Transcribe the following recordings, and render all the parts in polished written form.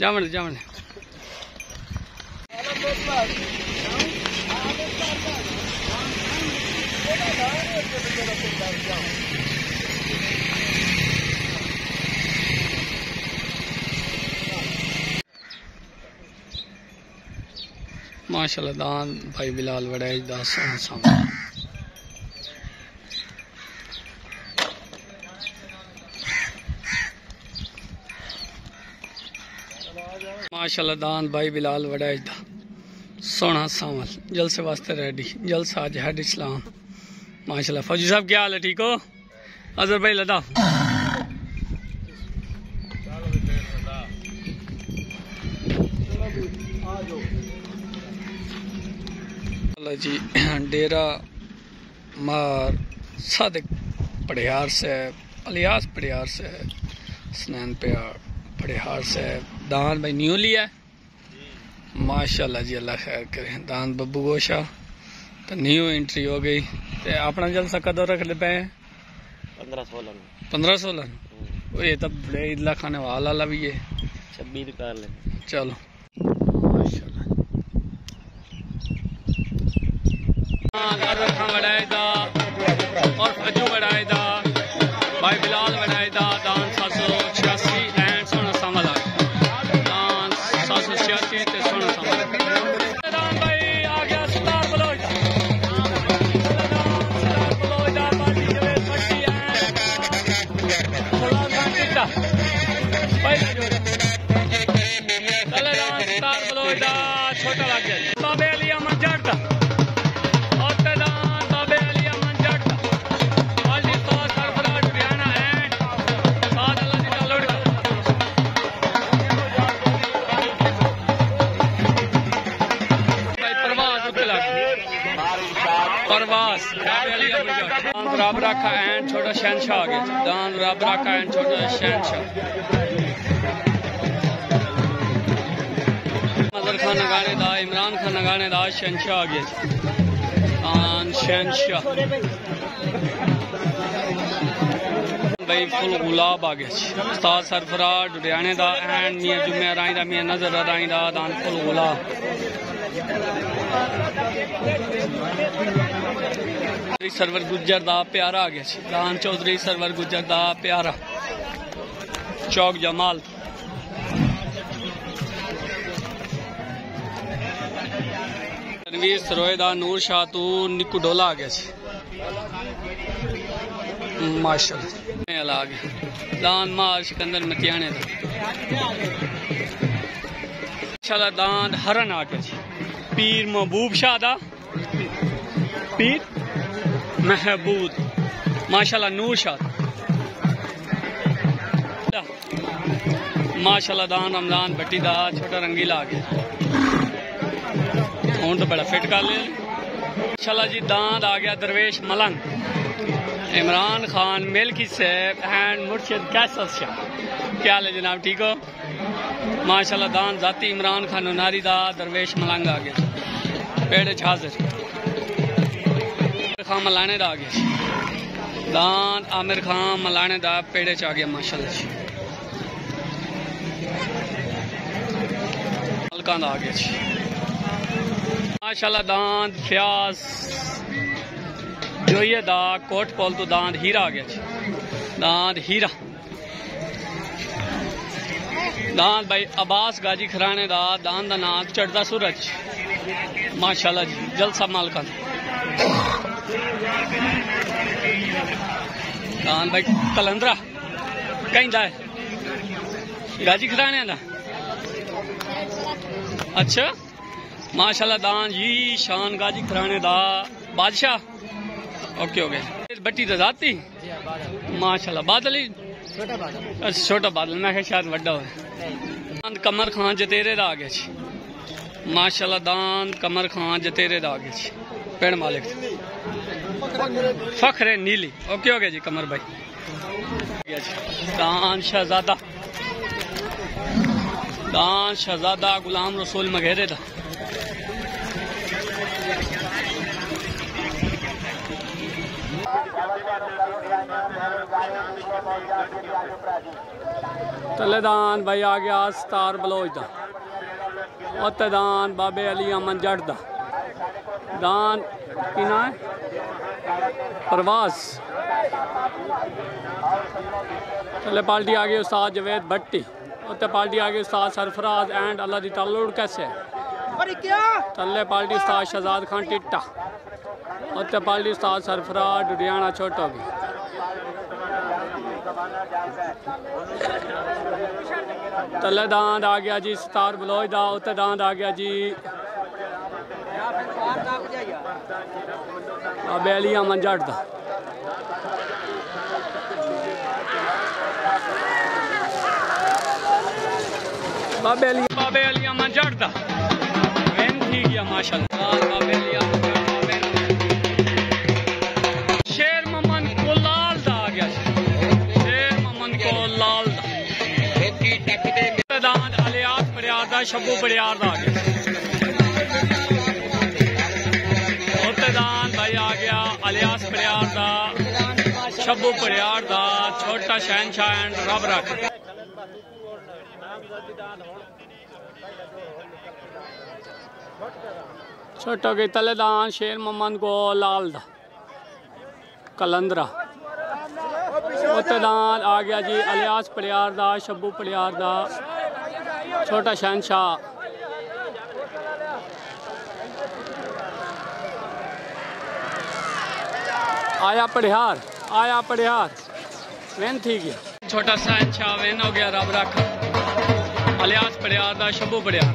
जामन जामन माशाल्लाह दान भाई बिलाल वड़ाई दास माशाल्लाह दान भाई बिलाल वड़ाई दा सोना सावल जलसे वास्ते रेडी जलसा आज हेड इस्लाम माशाल्लाह। फौजी साहब क्या हाल है, ठीक हो? अजहर भाई लदा जी डेरा मार सादिक पड़ियार से अलियास पड़ियार से स्नैन पड़ियार से दान भाई न्यू लिया है माशाल्लाह जी, अल्लाह खैर करे। दान बब्बू गोशा तो न्यू एंट्री हो गई। ते अपना जलसा कदों रख ले पे 15-16 ये तब बड़े ईदला खाने वाला भी है 26 कर ले। चलो माशाल्लाह और फजू बढ़ाए दा भाई बिलाल बढ़ाए दा दान 786 एंड सोना सामल दान 786 ते सोना सामल दान भाई आ गया सरदार बलोच दा बाजी जवे पट्टी है सलाम कीता भाई चले दान सरदार बलोच दा छोटा लग गया बाबे अली अमन जट दा परवास दान रब रखा एंड छोटा शहनशाह आ गया दान रब रखा एंड छोटा शहनशाह मजर खान नगाने दा इमरान खान नगाने दा शहनशाह आ गया दान शहनशाह भाई फुल गुलाब आ गया उस्ताद सरफराज डुडियाने दा एंड मियां जुम्मे राई दा मियां नजर राई दा दान फुल गुलाब सरवर गुज्जर दा प्यारा आ गया दान चौधरी सरवर गुज्जर दा प्यारा चौक जमाल रणवीर सरोए दा नूर शाह तू निकू डोला आ गया माशाल्लाह आ गया दान मार सिकंदर मतियाने दा माशाल्लाह दान हरन आ गया पीर महबूब शाह दा पीर महबूब माशाल्लाह नूर शाह माशाल्लाह दान रमजान भट्टी दा छोटा रंगीला आ गया हूं तो बड़ा फिट कर ले माशाल्लाह जी। दांद आ गया दरवेश मलंग Imran Khan milky SAB and मुर्शिद कैसल शाह क्या हाल है जनाब, ठीक हो? माशाल्लाह दान जाती इमरान खान नारी दा दरवेश मलंग आ गया पेड़ हाजिर खान मलाने दा आ गया दान आमिर खान मलाने दा पेड़े च आ गया माशाल्लाह जी हल्का दा आ गया माशाल्लाह दान फ्याज जोइए दा कोट पोल तो दांद हीरा आ गया दांद हीरा दांद भाई अब्बास गाजी खराने दा दान दा नाम चढ़दा सूरज माशाल्लाह जी जलसा मालका दान भाई कलंदरा कहीं दा है गाजी खराने दा अच्छा माशाल्लाह दान जी शान गाजी खराने दा बादशाह ओके हो गए बट्टी तो जाती माशाल्लाह बादल ही छोटा बादल मैं शायद वड्डा हो कमर खान जतेरे दा आ गया माशाल्लाह दान कमर खान जतेरे दा आ गया पेड़ मालिक फखरे नीली ओके हो गया जी कमर भाई दान शहजादा गुलाम रसूल मघेरे दा तलेदान भाई आ गया स्टार बलोच दा उत्ते दान बाबे अली अमन जट दा दान की ना है परवास तले पार्टी आ गई उस्ताद जवेद भट्टी उत्ते पार्टी आ गई उस्ताद सरफराज एंड अल्लाह दी ताल्लुड़ कैसे तले पार्टी उस्ताद शहजाद खान टिट्टा उत्ते पार्टी उस्ताद सरफराज डुडियाना छोट हो गई तले दांद आ गया जी स्टार बलोच दा उत्ते दांद आ गया जी बाबे अली अमन जट दा बाबे अली अमन जट दा वैन थी गया माशाल्लाह बाबे अली अमन शेर मोहम्मद को लाल दा आ गया शेर मोहम्मद को लाल दा दांद अलियास बड़ियार दा शब्बू बड़ियार दा आ गया दान भाई आ गया अलियास बड़ियार दा शब्बू बड़ियार दा छोटा शहनशाह एंड रब रख छोटा गई तलेदान शेर मोहम्मद को लाल दा कलंदरा दान आ गया जी अलियास बड़ियार दा शब्बू बड़ियार दा छोटा शहनशाह आया पड़ियार वैन थी गया छोटा शहनशाह वैन हो गया रब रख अलियास बड़ियार दा शब्बू बड़ियार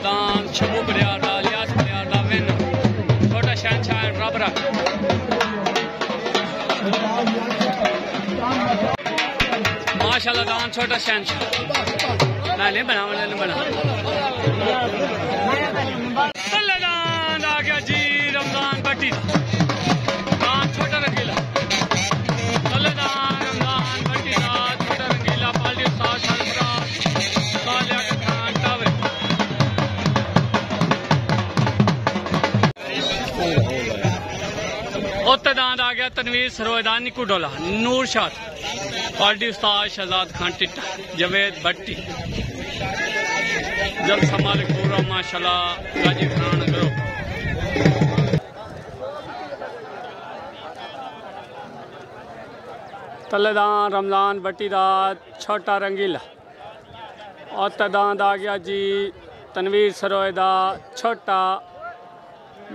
दान शब्बू बड़ियार दा अलियास बड़ियार दा वैन छोटा शहनशाह रब रख माशाल्लाह दान छोटा शहनशाह नहीं बना दान आ गया जी रमजान भट्टी दान छोटा रंगीला दान रमजान भट्टी दान छोटा रंगीला पाली उस्ताद सरफराज लियाकत खान टावे उत्ते दांद आ गया तनवीर सरोयदान निकू डोला नूर शाह पार्टी उस्ताद शहजाद खान टिट्टा जवेद भट्टी जल समालिक पूरा माशाल्लाह गाजी खान करो तलेदान रमजान भट्टी दा छोटा रंगीला और दांद आ गया जी तनवीर सरोय दा छोटा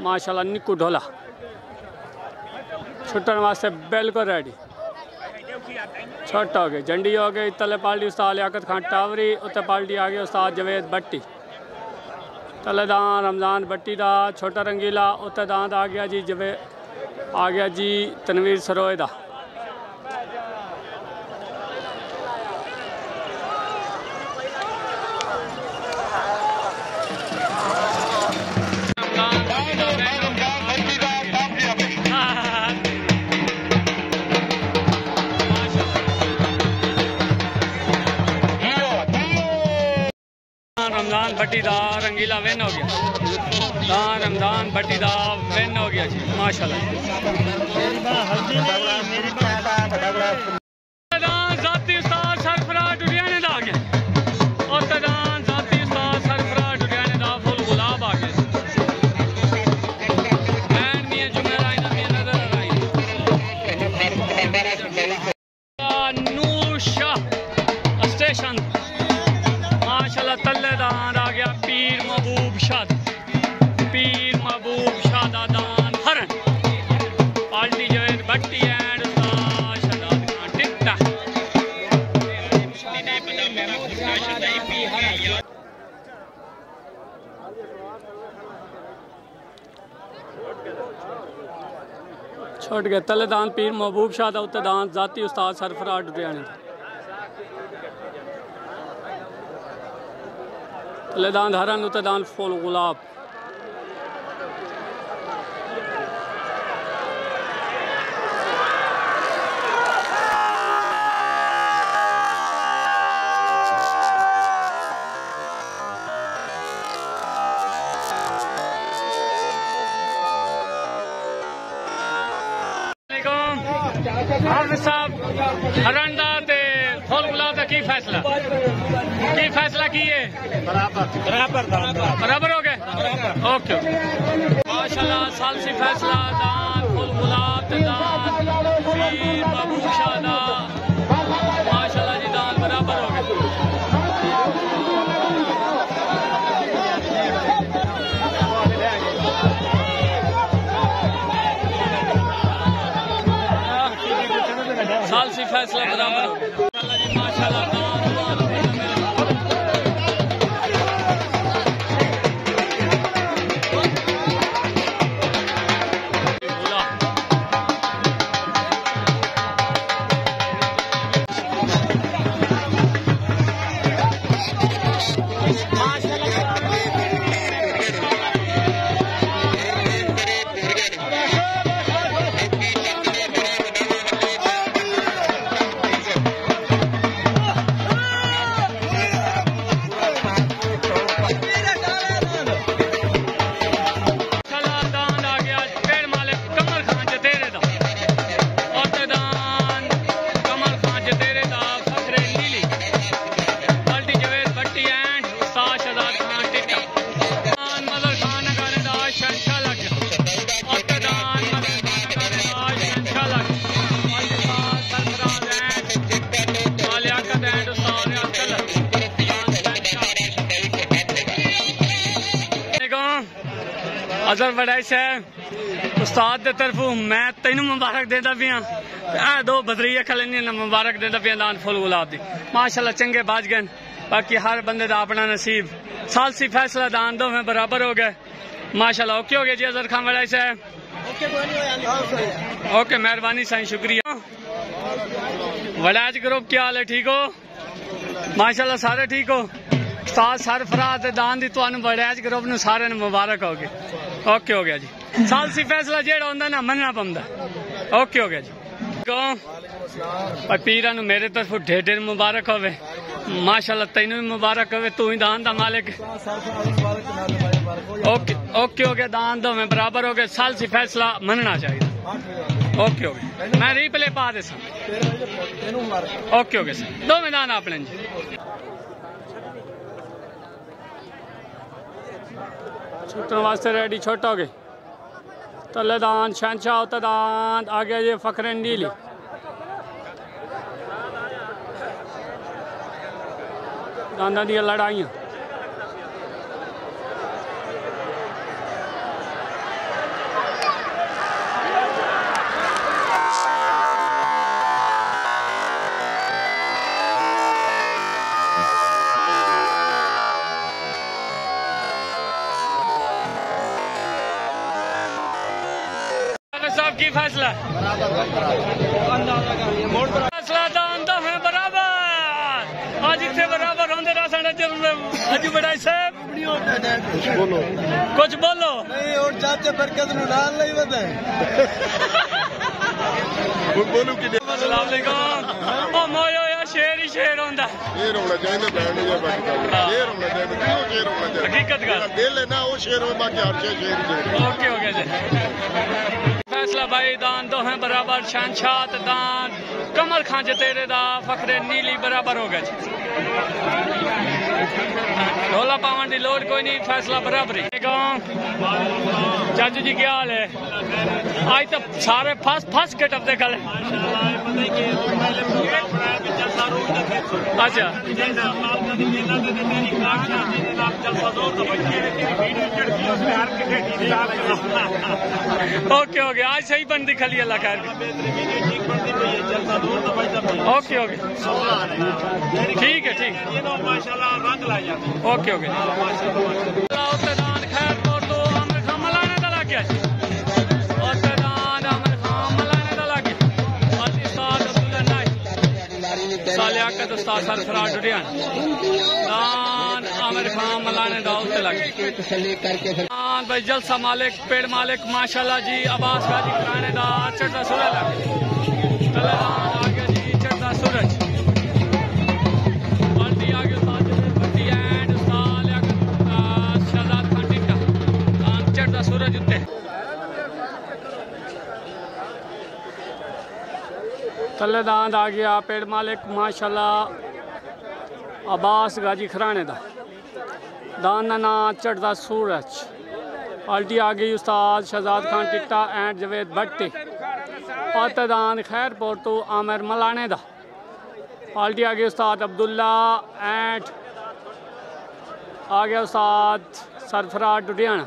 माशाल्लाह निकू ढोला छुट्टन वास्ते बिल्कुल रेडी छोटा हो गई झंडी हो गई तले पार्टी उस्ताद लियाकत खान टावरी उत्ते पार्टी आ गई उस्ताद जवेद भट्टी तलेदान रमजान भट्टी दा छोटा रंगीला उत्ते दांद आ गया जी तनवीर सरोय दा रमजान भट्टी दा रंगीला विन हो गया रमजान भट्टी दा विन हो गया जी माशाल्लाह जाती उस्ताद सरफराज डुडियाने दा आ गया और जाती उस्ताद सरफराज डुडियाने दा फुल गुलाब आ गया एंड मियां जुमेरा इना मियां नजर आई नूर शाह स्टेशन माशाल्लाह तल्लेदान आ गया पीर महबूब शाह दा दान हरन पार्टी जवेद भट्टी एंड शहजाद खान टिट्टा छोड़ गए तल्लेदान पीर महबूब शाह दा उत्ते दान जाती उस्ताद सरफराज डुडियाने तलेदान हरन उत्ते दान फुल गुलाब हाफिज साहब हरंडा ते फुल गुलाब का की फैसला की है? बराबर हो गए। ओके माशाल्लाह सालसी फैसला दान फुल गुलाब ते दान पीर बाबू शादा माशाल्लाह जी दान बराबर हो गए। सालसी फैसला बराबर हो गया माशाल्लाह जी अजहर वड़ाई साहब उस्ताद की तरफों मैं तेनों मुबारक देता पिया दो बदरीए खले मुबारक देता पिया दान फुल गुलाब दी माशाल्लाह चंगे बाज गए। बाकी हर बंदे का अपना नसीब सालसी फैसला दान दो में बराबर हो गए माशाल्लाह। ओके हो गया जी अजहर खान वड़ाई साहब। ओके मेहरबानी साईं शुक्रिया। वड़ाज ग्रुप क्या हाल है? ठीक हो माशाल्लाह सारे ठीक हो? उस्ताद सरफराज दान दी तुहानू वड़ाज ग्रुप नू सारे मुबारक हो गए। ओके हो गया जी सालसी फैसला जेड़ा होंदा ना मनना पौंदा। ओके हो गया जी पीरा नू मेरे तरफ ढेर ढेर मुबारक होवे माशाल्लाह तेनू भी मुबारक होवे तू ही दान दा मालिक। ओके ओके हो गया दान दो में बराबर हो गए सालसी फैसला मनना चाहिए। ओके हो गया मैं रीप्ले पा दे सा। ओके हो गया सर दो में दान अपने जी छुट्टन वास्ते रेडी छोटा हो गए तले दान शहनशाह होता दान आ गया ये फखरे नीली दाना दिया लड़ाइयाँ साहब की फैसला फैसला दान तो है बराबर आज इतने बराबर होंगे अजू बड़ाई साहब कुछ बोलो नहीं और जाते बरकत नाल नहीं बताए बोलू कि अस्सलाम वालेकुम ओ मोयो या शेर ही शेर होंदा शेर होना चाहिए बैंड या बाकी शेर होना चाहिए शेर होना चाहिए हकीकत का दिल है ना वो शेर हो बाकी हर शेर ओके हो गया जी फैसला भाई दान दो हैं बराबर शहनशाह दान कमर खां तेरे दा फखरे नीली बराबर हो गया ढोला पावन की लोड कोई नहीं फैसला बराबर ही। चाचू जी क्या हाल है? आज तो सारे फर्स्ट के टप कल अच्छा ओके ओके आज सही बनती खली अल्लाह खैर ओके ओके ठीक है ठीक ओके ओके खैर तो आमिर खान मलाने का लग गया आमिर खान मलाने का लग गया सालियाकत उस्ताद सरफराज डुडियान दान आमिर खान मलाने का उत्ते लग गया भाई जलसा मालिक पेड़ मालिक माशाल्लाह जी अब्बास गाजी कराने का चढ़ता सूरज लग गया आ गया जी चढ़ता सूरज सूरज उत्ते तले दांद आ गया पेड़ मालिक माशाल्लाह अब्बास गाजी खराने दा दान ना चढ़दा सूरज। पार्टी आ गई उस्ताद शहजाद खान टिट्टा एंड जवेद भट्टी और दान खैरपुर तो आमिर मलाने दा। पार्टी आ गई उस्ताद अब्दुल्ला एंड आ गया उस्ताद सरफराज डुडियाना।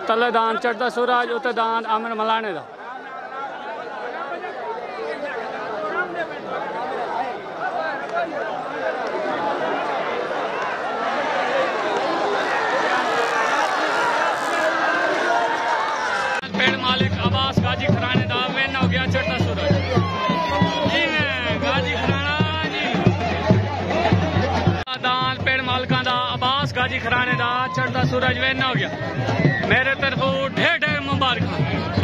तले दान चढ़दा सूरज उते दान आमिर मलाने दा। पेड़ मालिक अब्बास गाजी खराने दा विन हो गया चढ़ता सूरज। जी मैं गाजी खराना जी दान पेड़ मालिका दा अब्बास गाजी खराने दा चढ़ता सूरज विन हो गया। मेरे तरफों ढेर ढेर मुबारक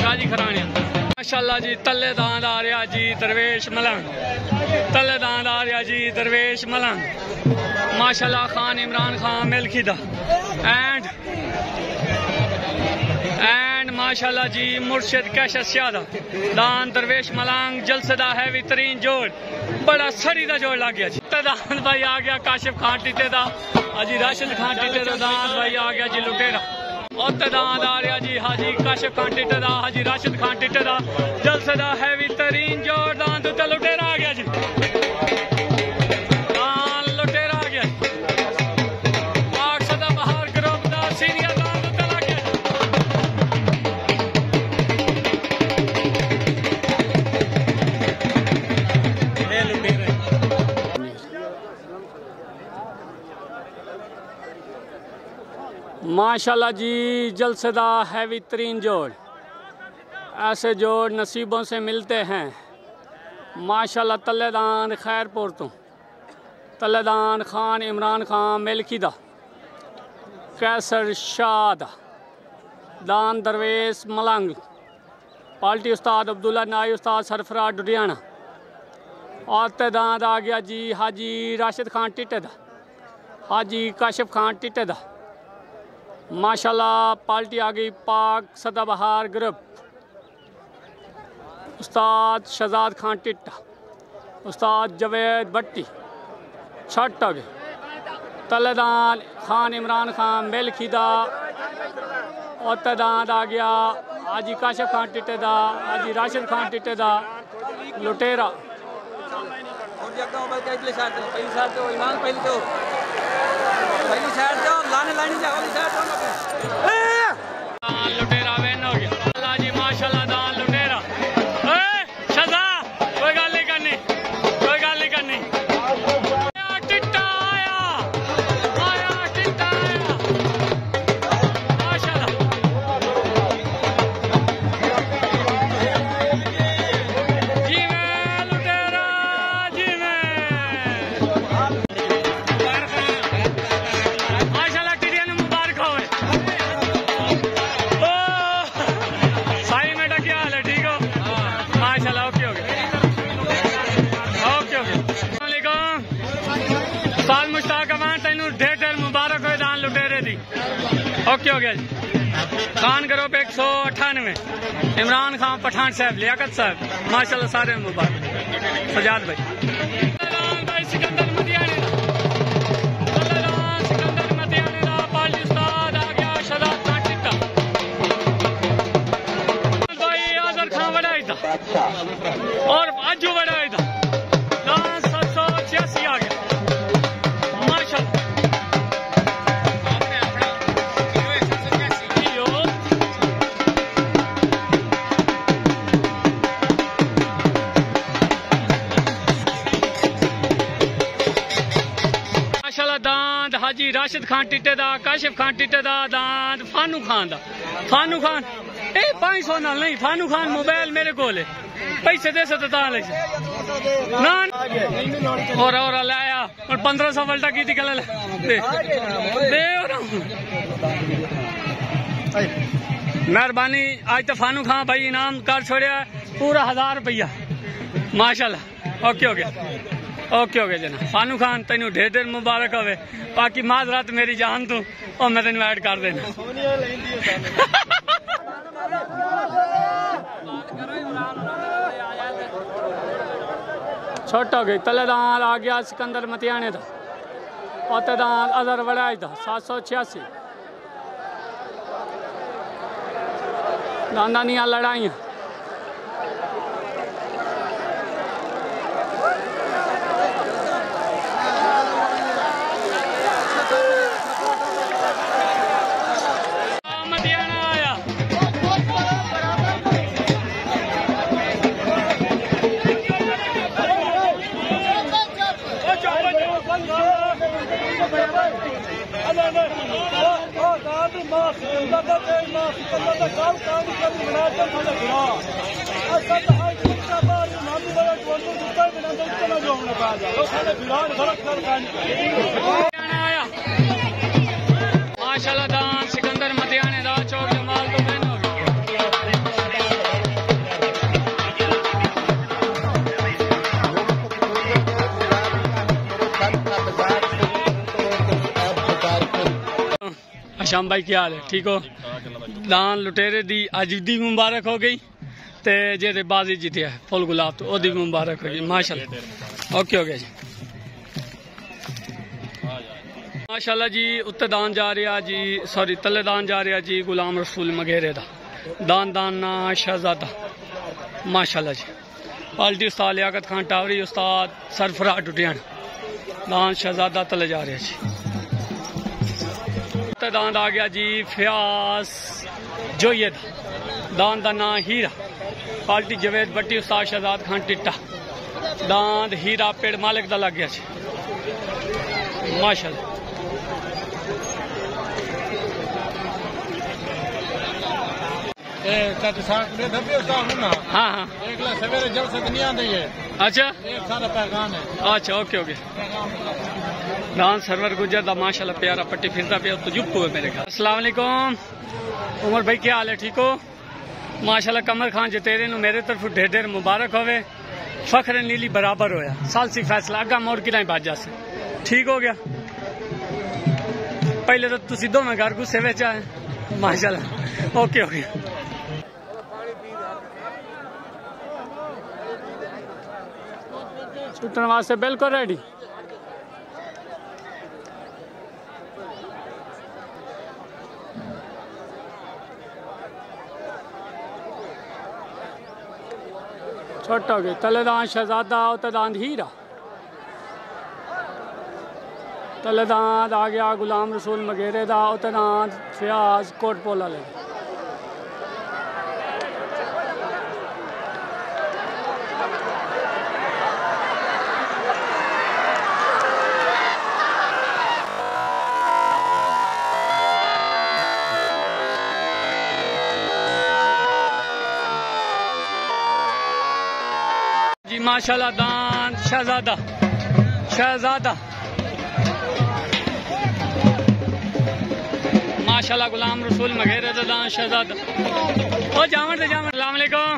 गाजी खराने माशाल्लाह जी। तले दांद आ रहा जी दरवेश मलंग। तले दांद आ रहा जी दरवेश मलंग माशाल्लाह। खान इमरान खान मिल्की दा एंड माशाल्लाह जी मुर्शिद कैश स्यादा दान दरवेश मलंग जलसदा हैवी तरीन जोड़ बड़ा सड़ी दा जोड़ लग गया जी। दान भाई आ गया काशिफ खान टीटे दा हाजी राशिद खान टीटे दा दान भाई आ गया जी लुटेरा। और दांद आ रहा जी हाजी काशिफ खान टीटे दा हाजी राशिद खान टीटे दा जलसदा हैवी तरीन जोड़ दान तो लुटेरा आ गया जी। दान लुटेरा आ गया सदा बहार ग्रुप दा सीनियर दान तो लग गया। माशाल्लाह जी जलसदा हैवी तरीन जोड़। ऐसे जोड़ नसीबों से मिलते हैं माशाल्लाह। तलेदान खैरपुर तो तलेदान खान इमरान खान मिल्कीदा कैसर शादा दान दरवेश मलंग। पार्टी उस्ताद अब्दुल्ला नाई उस्ताद सरफराज डुडियाना। और दांद आ गया जी हाजी राशिद खान टिटे दा हाजी काशिफ खान टिटे दा माशाल्लाह। पार्टी आ गई पाक सदाबहार ग्रुप उस्ताद शहजाद खान टिट्टा उस्ताद जवेद भट्टी छठ हो गए। तलेदान खान इमरान खान मिल्कीदा और दांद आ गया हाजी काशिफ खान टिटे दा हाजी राशिद खान टिटे दा लुटेरा। लुटेरा वेन हो गया अल्लाह जी माशाल्लाह दान लुटेरा। शजा कोई गल नहीं करनी कोई गल नहीं करनी। टिट्टा आया आया टिट्टा आया माशाल्लाह। जी मैं लुटेरा जी मैं माशाल्लाह टिडिया ने मुबारक होवे। साल मुश्ताक अमान तेन ढेर ढेर मुबारक हो दान लुटेरे दी। ओके हो गया जी। खान ग्रुप 198 इमरान खान पठान साहब लियाकत साहब माशाल्लाह सारे मुबारक। सजाद भाई सिकंदर मदियाने दा पार्टी उस्ताद आ गया शहजाद खान टिट्टा भाई आजर खान वड़ाई था और अजू वड़ाई था दान 786 आ गया माशाल्लाह। दांद हाजी राशिद खान टिटे दा काशिफ खान टिटे दा दांद फानू खान दा फानू खान 500 नाल नहीं फानू खान मोबाइल मेरे को पैसे दे सकते और लाया और 1500 वल्टा की गल दे मेहरबानी। आज तो फानू खान भाई इनाम कर छोड़िया पूरा 1000 रुपया माशाल्लाह। ओके हो गया ओके हो गया जना फानू खान तेन ढेर ढेर मुबारक होवे। बाकी माजरात मेरी जान तू और मैं तेन ऐड कर देना। छोटा हो गई तलेदान आ गया सिकंदर मतियाने का औतेदान अजहर वड़ाई था 786 दानिया लड़ाइयाँ माशाल्लाह दान सिकंदर मतियाने दा चौक जमाल तो बहन हो गया शाम भाई क्या हाल है ठीक हो दान लुटेरे दी अज दी मुबारक हो गई ते जेदे बाजी जीतिया फुल गुलाब तो ओदी मुबारक हो गई माशाल्लाह ओके हो गया जी माशाल्लाह जी उत्ते दान जा रहा जी सॉरी तले दान जा रहा जी गुलाम रसूल मगेरे दा दान दाना शहजादा माशाल्लाह जी पाल्टी उस्ताद लियाकत खान टावरी उस्ताद सरफराज टुटियान दान शहजादा तले जा रहा जी उत्ते दान आ गया जी फयाज जोये दान दा ना हीरा पाल्टी जवेद बट्टी उस्ताद शहजाद खान टिट्टा दांद हीरा पेड़ मालिक दा लग गया जी माशाल्लाह हाँ हाँ सवेरे जब से दुनिया नहीं है अच्छा एक सारा पैगाम है अच्छा ओके ओके दान सरवर गुजर दा माशाल्लाह प्यारा पट्टी फिरता पे तो जुप हुए मेरे ख्याल अस्सलाम वालेकुम उमर भाई क्या हाल है ठीक हो माशाल्लाह कमर खान जतेरे नु मेरे तरफ ढेर ढेर मुबारक होवे फख्र नीली बराबर होया साल सी फैसला अगा मोड़ कि नहीं बाज जासे ठीक हो गया पहले तो तुसी दो में घर गुस्से विच आए माशाल्लाह ओके हो गया छुट्टन वास्ते बिल्कुल रेडी छोटा हो गया तलेदान शहजादा औतेदान हीरा तलेदान आ गया गुलाम रसूल मगेरे दा औतेदान फयाज कोटपोला ले जी माशाल्लाह दान शहजादा शहजादा माशाल्लाह गुलाम रसूल मगेरे दा दान शहजादा ओ जावन दे जावन अस्सलाम वालेकुम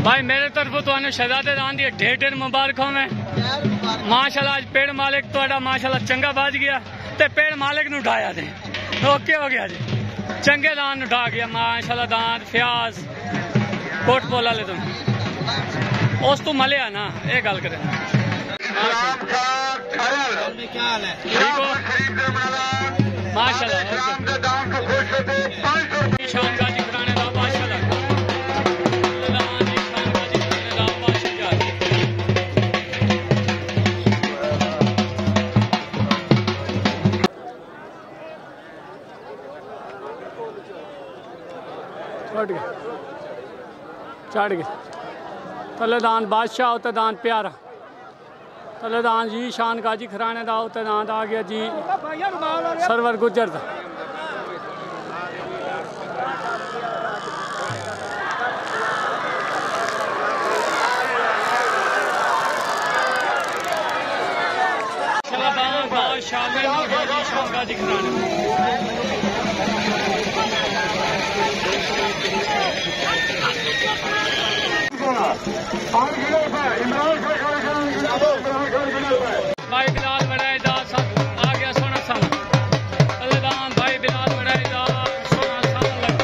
भाई मेरे तरफ तो शहजादे दान दी ढेर ढेर मुबारक में माशाल्लाह आज पेड़ मालिक तोड़ा माशाल्लाह चंगा बाज गया ते पेड़ मालिक नु उठाया दे ओके हो गया जी चंगे दान उठा गया माशाल्लाह दान फयाज कोटपोला ले तुम उस तू मलिया ना ये गल करें ठीक हो माशाल्लाह शान गाजी कराने दा माशाल्लाह चढ़ गए तलेदान बादशाह उतदान प्यारा तलेदान जी शान गाजी खराने दा उतदान आ गया जी सरवर गुजर दा शान गाजी खराने भाई बिलाल बड़ाईदा सब आ गया सोना सन तलेदान भाई बिलाल बड़ाईदा सोना सन लग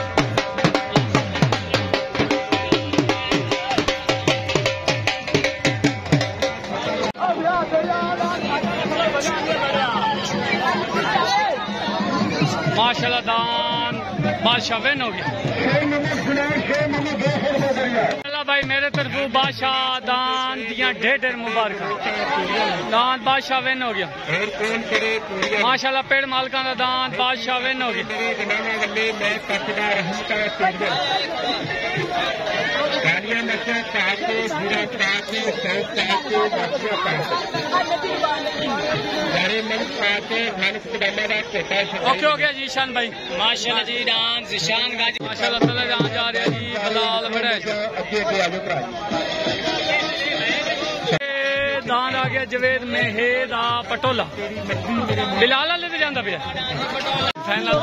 बादशाह विन हो गया। अल्लाह भाई मेरे तरफू बादशाह दान दिया ढेर मुबारक। दान बादशाह विन हो गया माशाल्लाह। पेड़ मालका का दान बादशाह विन हो गया। ओके हो गया जी ईशान भाई माशाल्लाह जी। डांस ईशान गाजी माशाल्लाह तला जहाँ जा रहा जी बिलाल बड़ा दान आ गया जवेद मेहेदा पटोला बिलाल लेते जाता पे फाइनल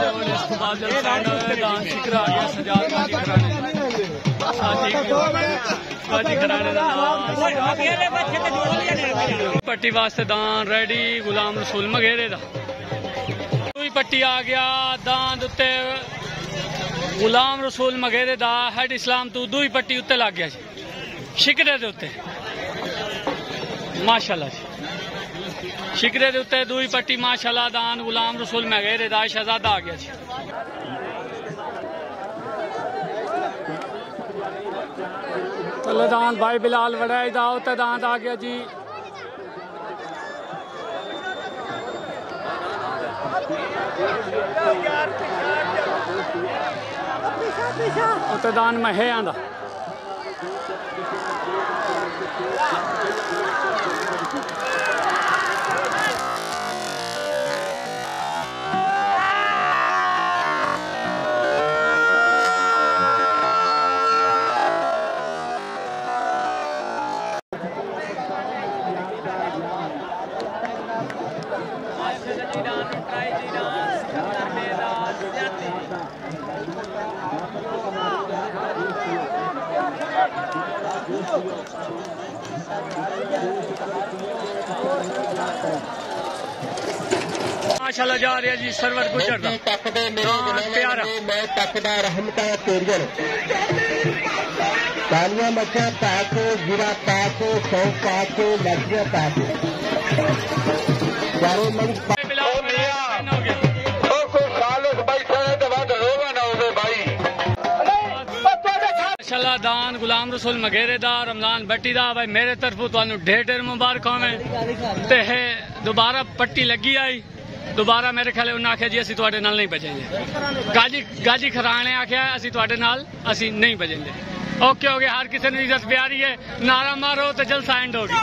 दान शिकरा आ गया सजाद गाजी पट्टी वास्ते दान रेडी गुलाम रसूल मगेरे दा। दूई पट्टी आ गया दान उत्ते गुलाम रसूल मगेरे दा हेड इस्लाम तू दूई पट्टी उत्ते लग गया शिकरे दे उत्ते माशाल्लाह जी। शिकरे दे उत्ते दूई पट्टी माशाल्लाह दान गुलाम रसूल मगेरे दा शहजादा आ गया जी। दान भाई बिलाल वड़ाई दा उत्ते दान आ गया जी। उत्ते दान महे आंदा माशाल्लाह जा रहा जी सरवर गुजर प्यारा तालियां बच्चा पाको गिरा पाको सौ पाको लज्जा पाको सारे माशाल्लाह दान गुलाम रसूल मगेरे दा रमजान बट्टी दा भाई मेरे तरफों तुहानू ढेर मुबारक होवे ते दोबारा पट्टी लगी आई दोबारा मेरे ख्याल उन्हें आख्या जी असि तुहाडे नाल नहीं बजेंगे गाजी खराने आख्या असि तुहाडे नाल असि नहीं बजेंगे। ओके हो गया हर किसी ने इज्जत प्यारी है नारा मारो तो जलसा एंड हो गया।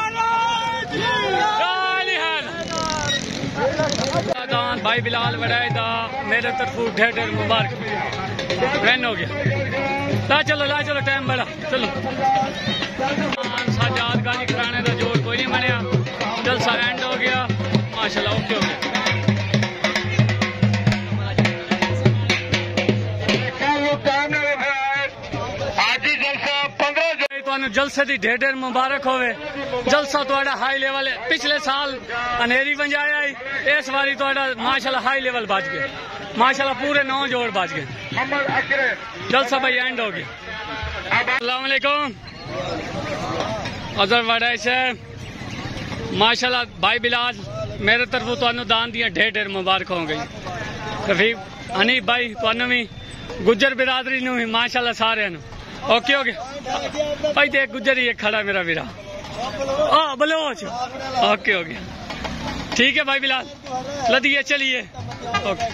दान भाई बिलाल वड़ाई दा मेरे तरफों ढेर मुबारक वैन हो गया। ला चलो टाइम बड़ा चलो साजाद गाजी खराने का जोड़ कोई नहीं बनया जलसा एंड हो गया माशाल्लाह। ओके हो गया जलसे की ढेर मुबारक होवे। जलसा तुहाडा हाई लेवल है पिछले साल अनेरी वंजाया इस बारी तुहाडा माशाल्लाह हाई लेवल बच गया माशाल्लाह पूरे 9 जोड़ बच गए। जलसा भाई एंड हो गया। अस्सलाम वालेकुम अजहर वड़ाई से माशाल्लाह भाई बिलाल मेरे तरफों तुहानू दान दियां ढेर मुबारक हो गई। रफीक हनीफ भाई तुहानू भी गुज्जर बिरादरी नू भी माशाल्लाह सारे ओके हो गया भाई तो एक गुजर ही एक खड़ा मेरा वीरा बलोच ओके हो गया ठीक है भाई बिलाल लदिए चलिए ओके।